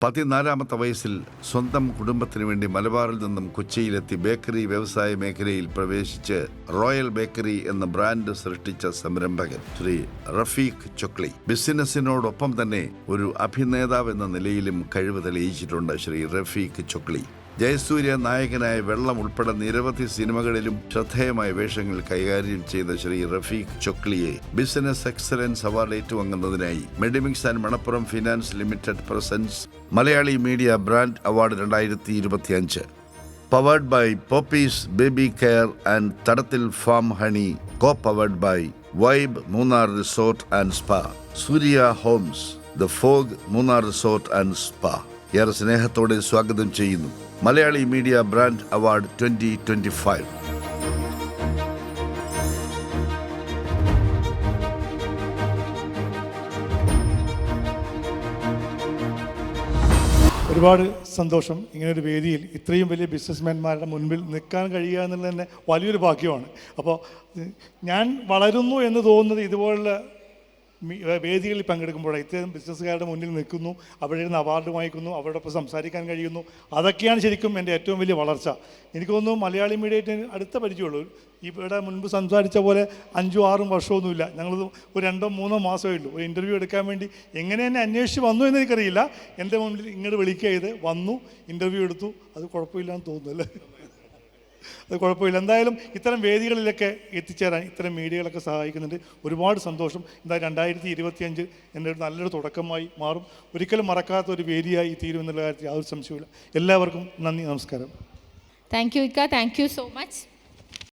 14-ാമത്തെ വയസ്സിൽ സ്വന്തം കുടുംബത്തിനു വേണ്ടി മലബാറിൽ നിന്നും കൊച്ചിയിലെത്തി ബേക്കറി വ്യവസായ മേഖലയിൽ പ്രവേശിച്ച് റോയൽ ബേക്കറി എന്ന ബ്രാൻഡ് സൃഷ്ടിച്ച സംരംഭകൻ ശ്രീ റഫീഖ് ചൊക്ലി. ബിസിനസ്സിനോടൊപ്പം തന്നെ ഒരു അഭിനേതാവ് എന്ന നിലയിലും കഴിവ് തെളിയിച്ചിട്ടുണ്ട് ശ്രീ റഫീഖ് ചൊക്ലി. ജയസൂര്യ നായകനായ വെള്ളം ഉൾപ്പെടെ നിരവധി സിനിമകളിലും ശ്രദ്ധേയമായ വേഷങ്ങൾ കൈകാര്യം ചെയ്ത ശ്രീ റഫീഖ് ചൊക്ലിയെ ബിസിനസ് എക്സലൻസ് അവാർഡ് ഏറ്റുവാങ്ങുന്നതിനായി Medimix and Manappuram finance limited presents Malayali media brand award 2025 powered by Poppys baby care and Thadathil farm honey, co powered by Vibe Munnar resort and spa, Surya homes, the Fog Munnar resort and spa ഏറെ സ്നേഹത്തോടെ സ്വാഗതം ചെയ്യുന്നു Malayali media brand award 2025. ഒരുപാട് സന്തോഷം. ഇങ്ങനൊരു വേദിയിൽ ഇത്രയും വലിയ ബിസിനസ്മാൻമാരുടെ മുൻപിൽ നിൽക്കാൻ കഴിയുക എന്നുള്ളത് തന്നെ വലിയൊരു ഭാഗ്യമാണ്. അപ്പോൾ ഞാൻ വളരുന്നു എന്ന് തോന്നുന്നത് ഇതുപോലുള്ള വേദികളിൽ പങ്കെടുക്കുമ്പോഴാണ്. ഇത്രയും ബിസിനസ്സുകാരുടെ മുന്നിൽ നിൽക്കുന്നു, അവിടെ ഇരുന്ന് അവാർഡ് വാങ്ങിക്കുന്നു, അവരോടൊപ്പം സംസാരിക്കാൻ കഴിയുന്നു. അതൊക്കെയാണ് ശരിക്കും എൻ്റെ ഏറ്റവും വലിയ വളർച്ച. എനിക്ക് തോന്നുന്നു മലയാളി മീഡിയയ്ക്ക് അടുത്ത പരിചയമുള്ളൂ. ഇവിടെ മുൻപ് സംസാരിച്ച പോലെ 5-6 വർഷമൊന്നുമില്ല. ഞങ്ങൾ ഒരു 2-3 മാസമേ ഉള്ളൂ. ഒരു ഇൻ്റർവ്യൂ എടുക്കാൻ വേണ്ടി എങ്ങനെ എന്നെ അന്വേഷിച്ച് വന്നു എന്ന് എനിക്കറിയില്ല. എൻ്റെ മുന്നിൽ ഇങ്ങോട്ട് വിളിക്കുക ചെയ്ത് വന്നു, ഇൻ്റർവ്യൂ എടുത്തു. അത് കുഴപ്പമില്ലാന്ന് തോന്നുന്നു അല്ലേ? അത് കുഴപ്പമില്ല. എന്തായാലും ഇത്തരം വേദികളിലൊക്കെ എത്തിച്ചേരാൻ ഇത്തരം മീഡിയകളൊക്കെ സഹായിക്കുന്നുണ്ട്. ഒരുപാട് സന്തോഷം. എന്തായാലും 2025 എൻ്റെ ഒരു നല്ലൊരു തുടക്കമായി മാറും. ഒരിക്കലും മറക്കാത്ത ഒരു വേദിയായി തീരുമെന്നുള്ള കാര്യത്തിൽ യാതൊരു സംശയമില്ല. എല്ലാവർക്കും നന്ദി, നമസ്കാരം. താങ്ക് യു ഇക്ക, താങ്ക് യു സോ മച്ച്.